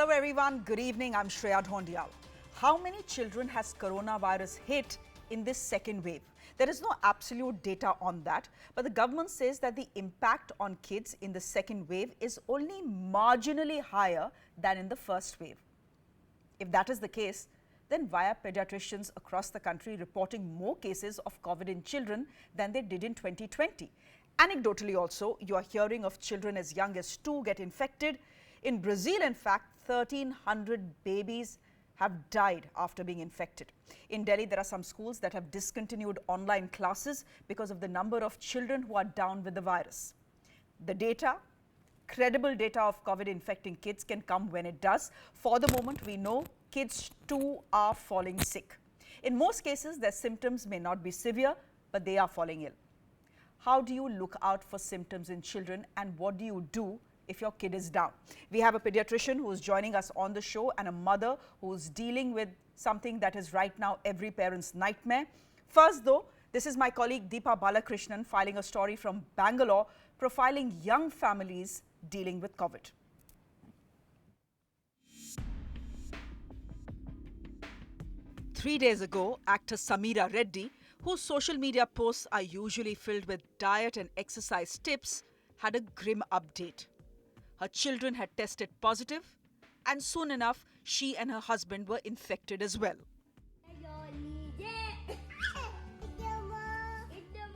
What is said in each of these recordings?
Hello everyone, good evening. I'm Shreya Dhoundial. How many children has coronavirus hit in this second wave? There is no absolute data on that, but the government says that the impact on kids in the second wave is only marginally higher than in the first wave. If that is the case, then why are pediatricians across the country reporting more cases of COVID in children than they did in 2020? Anecdotally also, you are hearing of children as young as 2 get infected. In Brazil, in fact, 1,300 babies have died after being infected. In Delhi, there are some schools that have discontinued online classes because of the number of children who are down with the virus. The data, credible data of COVID infecting kids can come when it does. For the moment, we know kids too are falling sick. In most cases, their symptoms may not be severe, but they are falling ill. How do you look out for symptoms in children, and what do you do if your kid is down? We have a pediatrician who is joining us on the show and a mother who is dealing with something that is right now every parent's nightmare. First though, this is my colleague Deepa Balakrishnan filing a story from Bangalore profiling young families dealing with COVID. Three days ago, actor Sameera Reddy, whose social media posts are usually filled with diet and exercise tips, had a grim update. Her children had tested positive, and soon enough, she and her husband were infected as well.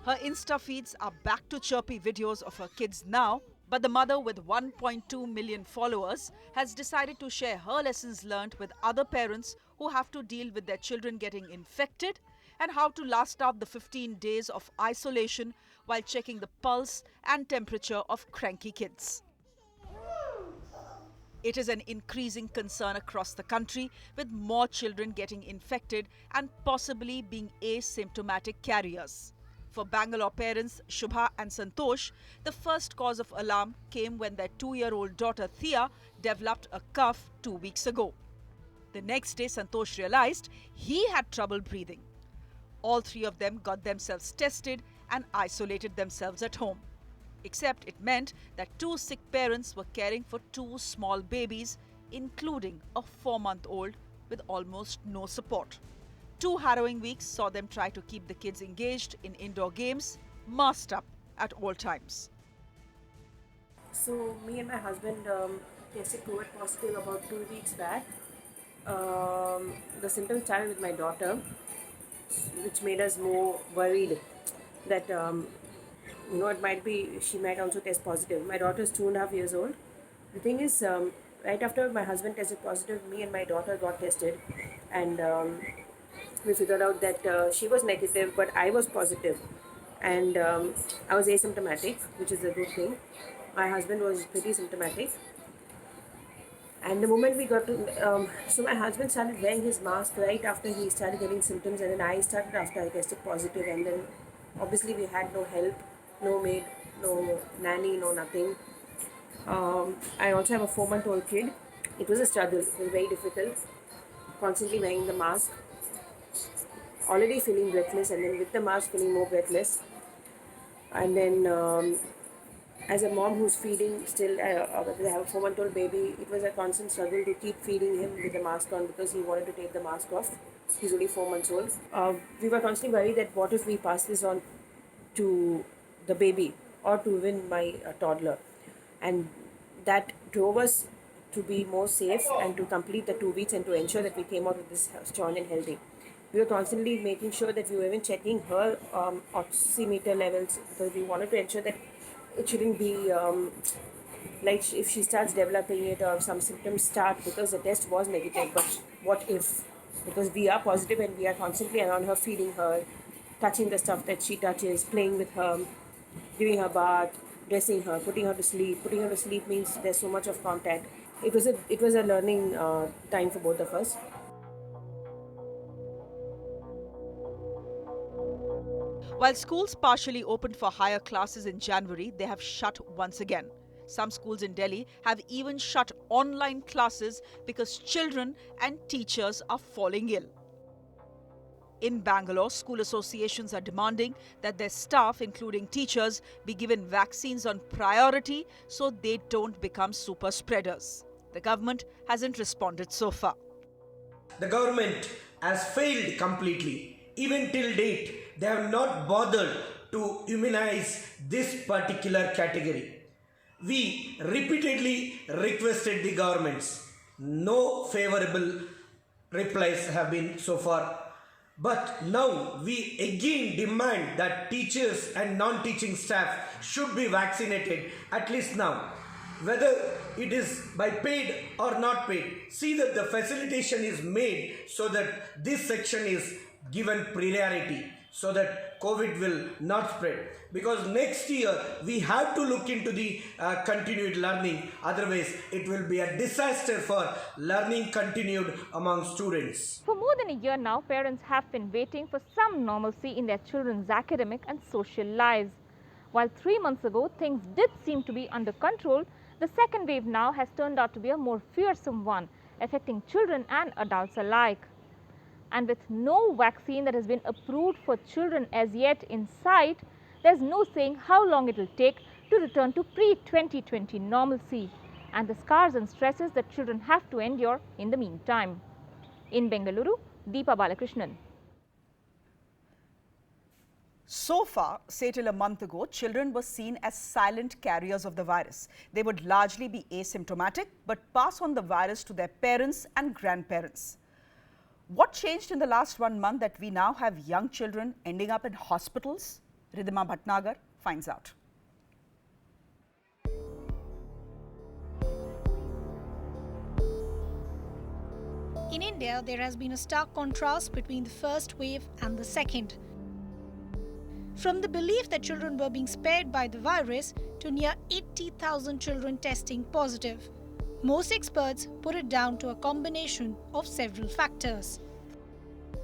Her Insta feeds are back to chirpy videos of her kids now, but the mother with 1.2 million followers has decided to share her lessons learned with other parents who have to deal with their children getting infected and how to last out the 15 days of isolation while checking the pulse and temperature of cranky kids. It is an increasing concern across the country, with more children getting infected and possibly being asymptomatic carriers. For Bangalore parents Shubha and Santosh, the first cause of alarm came when their 2-year-old daughter Thea developed a cough 2 weeks ago. The next day, Santosh realized he had trouble breathing. All three of them got themselves tested and isolated themselves at home. Except it meant that 2 sick parents were caring for 2 small babies, including a 4-month-old with almost no support. 2 harrowing weeks saw them try to keep the kids engaged in indoor games, masked up at all times. So me and my husband tested COVID positive about 2 weeks back. The symptoms started with my daughter, which made us more worried that it might be, she might also test positive. My daughter is 2.5 years old. The thing is, right after my husband tested positive, me and my daughter got tested, and we figured out that she was negative, but I was positive, and I was asymptomatic, which is a good thing. My husband was pretty symptomatic. And the moment we got to, so my husband started wearing his mask right after he started getting symptoms, and then I started after I tested positive, and then obviously we had no help, no maid, no nanny, no nothing. I also have a 4-month-old kid. It was a struggle. It was very difficult, constantly wearing the mask, already feeling breathless, and then with the mask feeling more breathless. And then as a mom who's feeding still, I have a 4-month-old baby, it was a constant struggle to keep feeding him with the mask on because he wanted to take the mask off. He's only 4 months old. We were constantly worried that what if we pass this on to the baby or to even my toddler. And that drove us to be more safe and to complete the 2 weeks and to ensure that we came out with this strong and healthy. We were constantly making sure that we were even checking her oximeter levels because we wanted to ensure that it shouldn't be like if she starts developing it or some symptoms start, because the test was negative, but what if? Because we are positive and we are constantly around her, feeding her, touching the stuff that she touches, playing with her, giving her bath, dressing her, putting her to sleep. Putting her to sleep means there's so much of contact. It was a learning time for both of us. While schools partially opened for higher classes in January, they have shut once again. Some schools in Delhi have even shut online classes because children and teachers are falling ill. In Bangalore, school associations are demanding that their staff, including teachers, be given vaccines on priority so they don't become super spreaders. The government hasn't responded so far. The government has failed completely. Even till date, they have not bothered to immunize this particular category. We repeatedly requested the governments. No favorable replies have been so far. But now we again demand that teachers and non-teaching staff should be vaccinated at least now. Whether it is by paid or not paid, see that the facilitation is made so that this section is given priority so that COVID will not spread. Because next year we have to look into the continued learning, otherwise it will be a disaster for learning continued among students. For more than a year now, parents have been waiting for some normalcy in their children's academic and social lives. While 3 months ago things did seem to be under control, the second wave now has turned out to be a more fearsome one, affecting children and adults alike. And with no vaccine that has been approved for children as yet in sight, there's no saying how long it will take to return to pre-2020 normalcy and the scars and stresses that children have to endure in the meantime. In Bengaluru, Deepa Balakrishnan. So far, say till a month ago, children were seen as silent carriers of the virus. They would largely be asymptomatic but pass on the virus to their parents and grandparents. What changed in the last 1 month that we now have young children ending up in hospitals? Ridhima Bhatnagar finds out. In India, there has been a stark contrast between the first wave and the second. From the belief that children were being spared by the virus to near 80,000 children testing positive. Most experts put it down to a combination of several factors.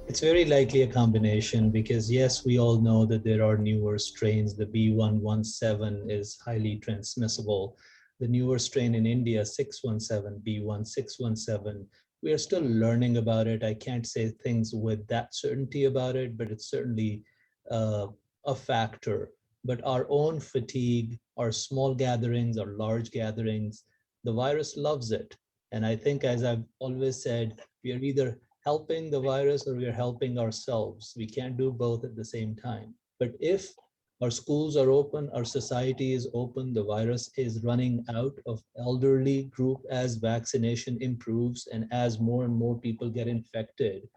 It's very likely a combination because yes, we all know that there are newer strains. The B117 is highly transmissible. The newer strain in India, 617, B1617, we are still learning about it. I can't say things with that certainty about it, but it's certainly a factor. But our own fatigue, our small gatherings, our large gatherings, the virus loves it. And I think, as I've always said, we are either helping the virus or we are helping ourselves. We can't do both at the same time. But if our schools are open, our society is open, the virus is running out of elderly group as vaccination improves and as more and more people get infected,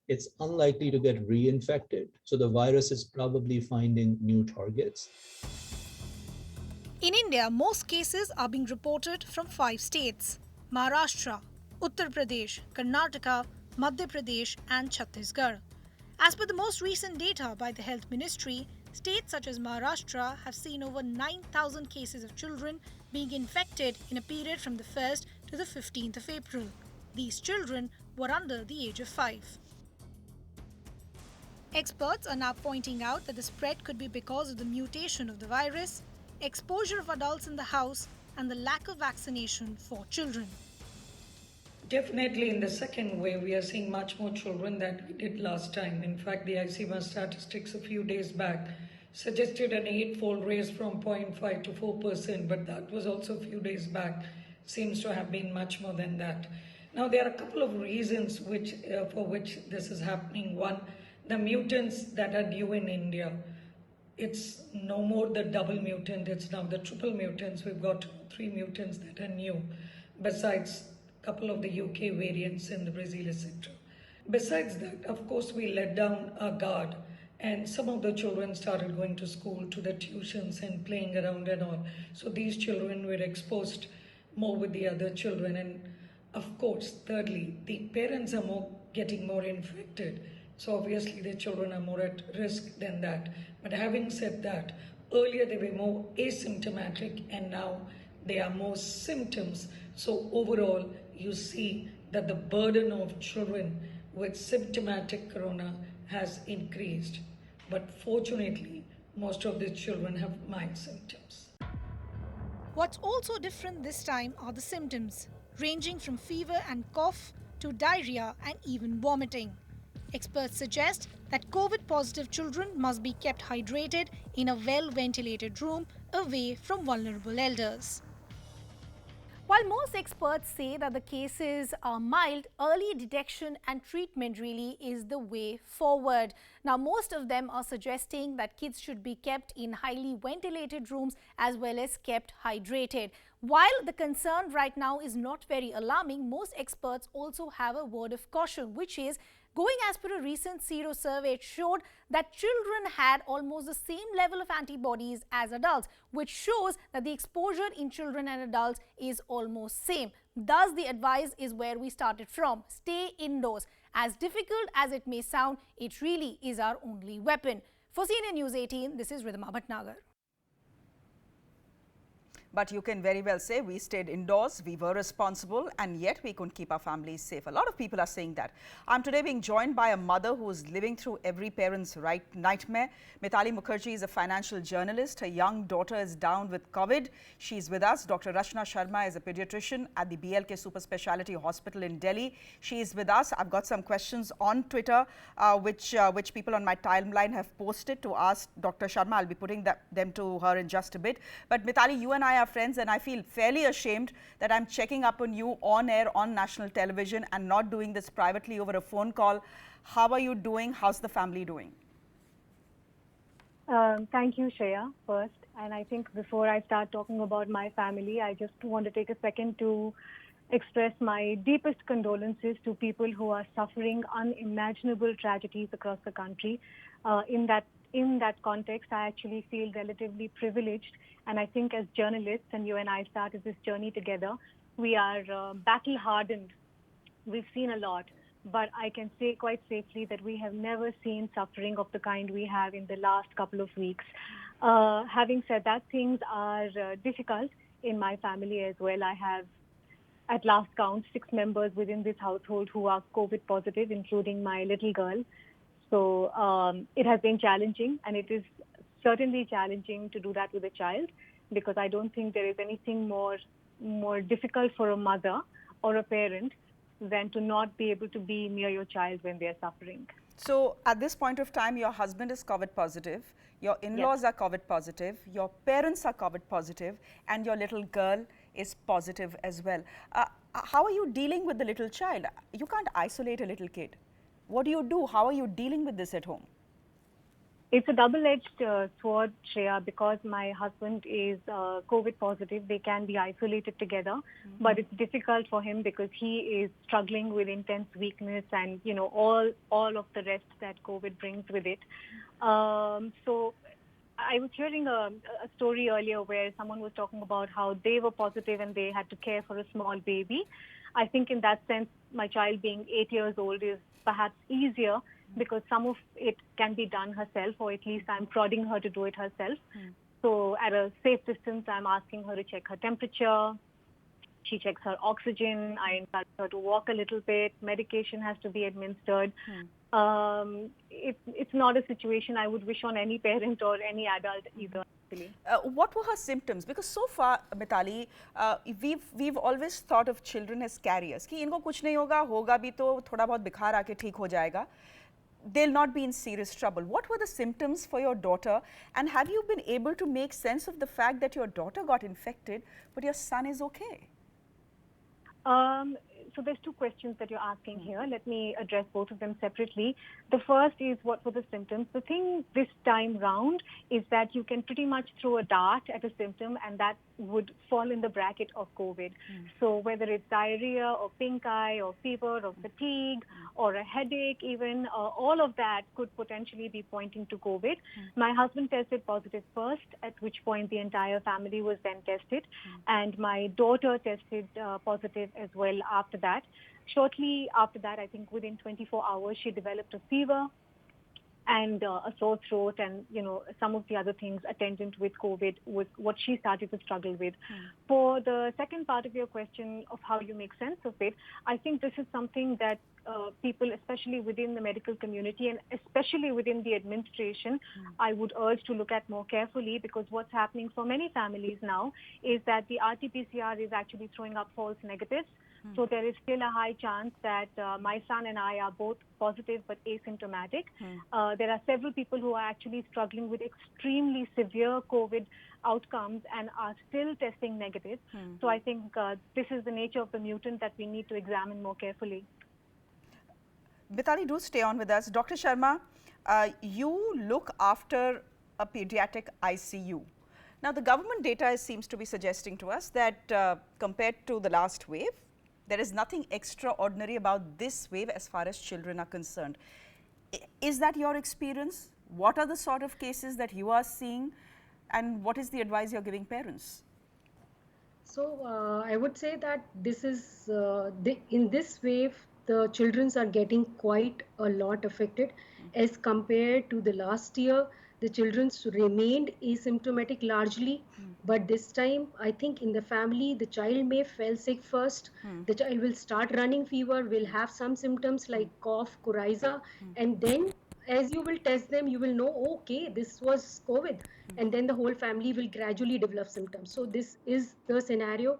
it's unlikely to get reinfected. So the virus is probably finding new targets. In India, most cases are being reported from 5 states: Maharashtra, Uttar Pradesh, Karnataka, Madhya Pradesh and Chhattisgarh. As per the most recent data by the Health Ministry, states such as Maharashtra have seen over 9,000 cases of children being infected in a period from the 1st to the 15th of April. These children were under the age of 5. Experts are now pointing out that the spread could be because of the mutation of the virus, exposure of adults in the house, and the lack of vaccination for children. Definitely in the second wave, we are seeing much more children than we did last time. In fact, the ICMR statistics a few days back suggested an 8-fold raise from 0.5 to 4%, but that was also a few days back. Seems to have been much more than that. Now, there are a couple of reasons for which this is happening. One, the mutants that are new in India. It's no more the double mutant, it's now the triple mutants. We've got 3 mutants that are new, besides a couple of the UK variants in the Brazil, etc. Besides that, of course, we let down our guard and some of the children started going to school, to the tuitions and playing around and all. So these children were exposed more with the other children. And of course, thirdly, the parents are getting more infected. So obviously the children are more at risk than that. But having said that, earlier they were more asymptomatic and now they are more symptoms. So overall, you see that the burden of children with symptomatic corona has increased. But fortunately, most of the children have mild symptoms. What's also different this time are the symptoms, ranging from fever and cough to diarrhea and even vomiting. Experts suggest that COVID-positive children must be kept hydrated in a well-ventilated room away from vulnerable elders. While most experts say that the cases are mild, early detection and treatment really is the way forward. Now, most of them are suggesting that kids should be kept in highly ventilated rooms as well as kept hydrated. While the concern right now is not very alarming, most experts also have a word of caution, which is going as per a recent Sero survey, it showed that children had almost the same level of antibodies as adults, which shows that the exposure in children and adults is almost same. Thus, the advice is where we started from. Stay indoors. As difficult as it may sound, it really is our only weapon. For CNN News 18, this is Ridhima Bhatnagar. But you can very well say we stayed indoors, we were responsible, and yet we couldn't keep our families safe. A lot of people are saying that. I'm today being joined by a mother who is living through every parent's nightmare. Mithali Mukherjee is a financial journalist. Her young daughter is down with COVID. She's with us. Dr. Rachna Sharma is a pediatrician at the BLK Super Speciality Hospital in Delhi. She is with us. I've got some questions on Twitter, which people on my timeline have posted to ask Dr. Sharma. I'll be putting them to her in just a bit. But Mithali, you and I are friends, and I feel fairly ashamed that I'm checking up on you on air on national television and not doing this privately over a phone call. How are you doing? How's the family doing? Thank you, Shreya, first. And I think before I start talking about my family, I just want to take a second to express my deepest condolences to people who are suffering unimaginable tragedies across the country. In that context, I actually feel relatively privileged. And I think as journalists, and you and I started this journey together, we are battle-hardened. We've seen a lot. But I can say quite safely that we have never seen suffering of the kind we have in the last couple of weeks. Having said that, things are difficult in my family as well. I have, at last count, 6 members within this household who are COVID positive, including my little girl. So it has been challenging, and it is certainly challenging to do that with a child, because I don't think there is anything more difficult for a mother or a parent than to not be able to be near your child when they're suffering. So at this point of time, your husband is COVID positive, your in-laws are COVID positive, your parents are COVID positive, and your little girl is positive as well. How are you dealing with the little child? You can't isolate a little kid. What do you do? How are you dealing with this at home? It's a double-edged sword, Shreya, because my husband is COVID positive. They can be isolated together, but it's difficult for him because he is struggling with intense weakness and, you know, all of the rest that COVID brings with it. So I was hearing a story earlier where someone was talking about how they were positive and they had to care for a small baby. I think in that sense, my child being 8 years old is perhaps easier because some of it can be done herself, or at least I'm prodding her to do it herself. So at a safe distance, I'm asking her to check her temperature. She checks her oxygen. I encourage her to walk a little bit. Medication has to be administered. It's not a situation I would wish on any parent or any adult either. What were her symptoms? Because so far, Mithali, we've always thought of children as carriers. कि इनको कुछ नहीं होगा भी तो थोड़ा बहुत बुखार आके ठीक हो जाएगा. They'll not be in serious trouble. What were the symptoms for your daughter? And have you been able to make sense of the fact that your daughter got infected, but your son is okay? So there's 2 questions that you're asking here. Let me address both of them separately. The first is, what were the symptoms? The thing this time round is that you can pretty much throw a dart at a symptom and that would fall in the bracket of COVID. So whether it's diarrhea or pink eye or fever or fatigue or a headache even, all of that could potentially be pointing to COVID. My husband tested positive first, at which point the entire family was then tested. And my daughter tested positive as well after that. Shortly after that, I think within 24 hours, she developed a fever and a sore throat, and some of the other things attendant with COVID was what she started to struggle with. For the second part of your question of how you make sense of it, I think this is something that people, especially within the medical community and especially within the administration, I would urge to look at more carefully, because what's happening for many families now is that the RT-PCR is actually throwing up false negatives. So there is still a high chance that my son and I are both positive but asymptomatic. There are several people who are actually struggling with extremely severe COVID outcomes and are still testing negative. So I think this is the nature of the mutant that we need to examine more carefully. Mitali, do stay on with us. Dr. Sharma, you look after a pediatric ICU. Now, the government data seems to be suggesting to us that compared to the last wave, there is nothing extraordinary about this wave as far as children are concerned. Is that your experience? What are the sort of cases that you are seeing, and what is the advice you're giving parents? So I would say that this is in this wave the children are getting quite a lot affected as compared to the last year. The children remained asymptomatic largely, but this time I think in the family the child may fell sick first. The child will start running fever, will have some symptoms like cough, coryza, and then as you will test them, you will know, okay, this was COVID, and then the whole family will gradually develop symptoms. So this is the scenario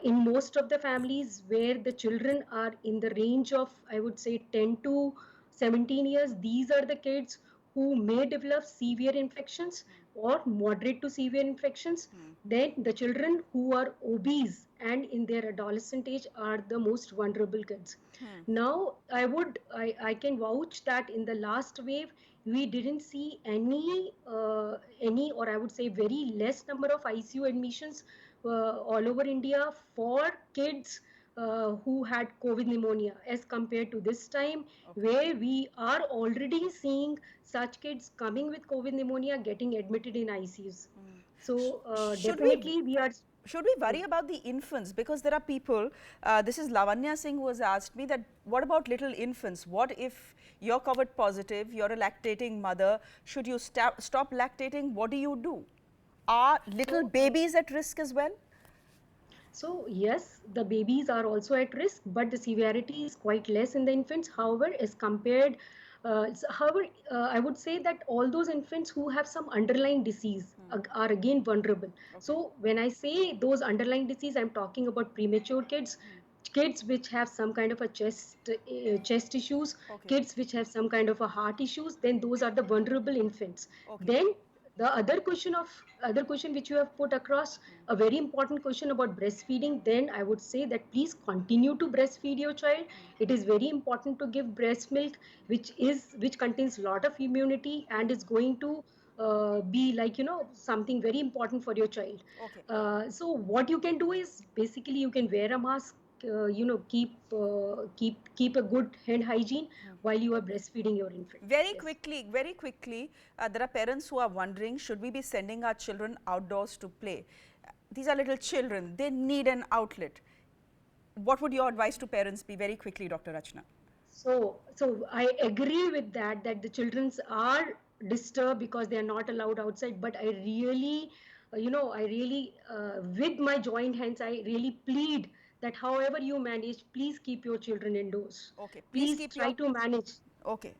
in most of the families where the children are in the range of, I would say, 10 to 17 years. These are the kids who may develop severe infections or moderate to severe infections. Then the children who are obese and in their adolescent age are the most vulnerable kids. Now, I can vouch that in the last wave, we didn't see any, or I would say very less number of ICU admissions all over India for kids who had COVID pneumonia as compared to this time, where we are already seeing such kids coming with COVID pneumonia getting admitted in ICUs. So definitely we are. Should we worry about the infants? Because there are people, this is Lavanya Singh who has asked me that what about little infants? What if you're COVID positive, you're a lactating mother, should you stop lactating? What do you do? Are little babies at risk as well? So yes, the babies are also at risk, but the severity is quite less in the infants. However, as compared, I would say that all those infants who have some underlying disease are again vulnerable. So when I say those underlying disease, I'm talking about premature kids, kids which have some kind of a chest issues, kids which have some kind of a heart issues. Then those are the vulnerable infants. Then the other question which you have put across, a very important question about breastfeeding, then I would say that please continue to breastfeed your child. It is very important to give breast milk which contains a lot of immunity and is going to be like something very important for your child. So what you can do is basically you can wear a mask, keep a good hand hygiene while you are breastfeeding your infant. Very quickly, there are parents who are wondering, should we be sending our children outdoors to play? These are little children, they need an outlet. What would your advice to parents be? Very quickly, Dr. Rachna. So I agree with that the children are disturbed because they are not allowed outside, but I really, with my joint hands, I really plead that however you manage, please keep your children indoors. Okay, please try to manage. Okay.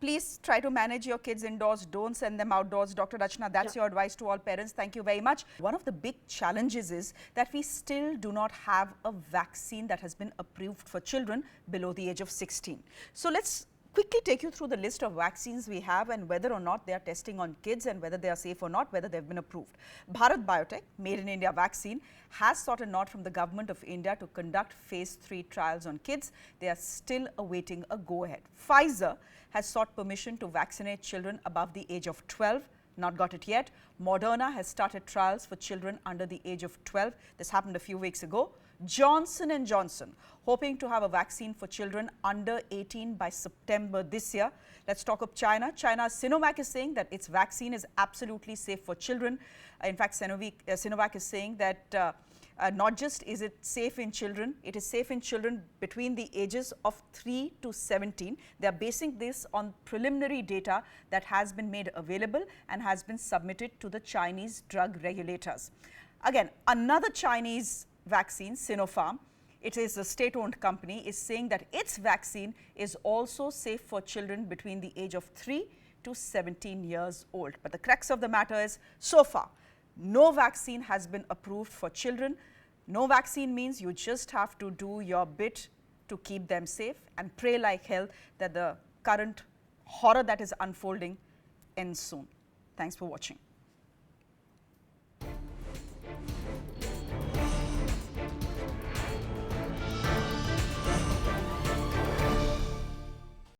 Please try to manage your kids indoors. Don't send them outdoors. Dr. Rachna, that's your advice to all parents. Thank you very much. One of the big challenges is that we still do not have a vaccine that has been approved for children below the age of 16. So let's quickly take you through the list of vaccines we have and whether or not they are testing on kids and whether they are safe or not, whether they've been approved. Bharat Biotech, made in India vaccine, has sought a nod from the government of India to conduct phase 3 trials on kids. They are still awaiting a go-ahead. Pfizer has sought permission to vaccinate children above the age of 12. Not got it yet. Moderna has started trials for children under the age of 12. This happened a few weeks ago. Johnson & Johnson, hoping to have a vaccine for children under 18 by September this year. Let's talk of China. China's Sinovac is saying that its vaccine is absolutely safe for children. In fact, Sinovac is saying that not just is it safe in children, it is safe in children between the ages of 3 to 17. They are basing this on preliminary data that has been made available and has been submitted to the Chinese drug regulators. Again, another Chinese vaccine, Sinopharm, it is a state-owned company, is saying that its vaccine is also safe for children between the age of 3 to 17 years old. But the crux of the matter is, so far, no vaccine has been approved for children. No vaccine means you just have to do your bit to keep them safe and pray like hell that the current horror that is unfolding ends soon. Thanks for watching.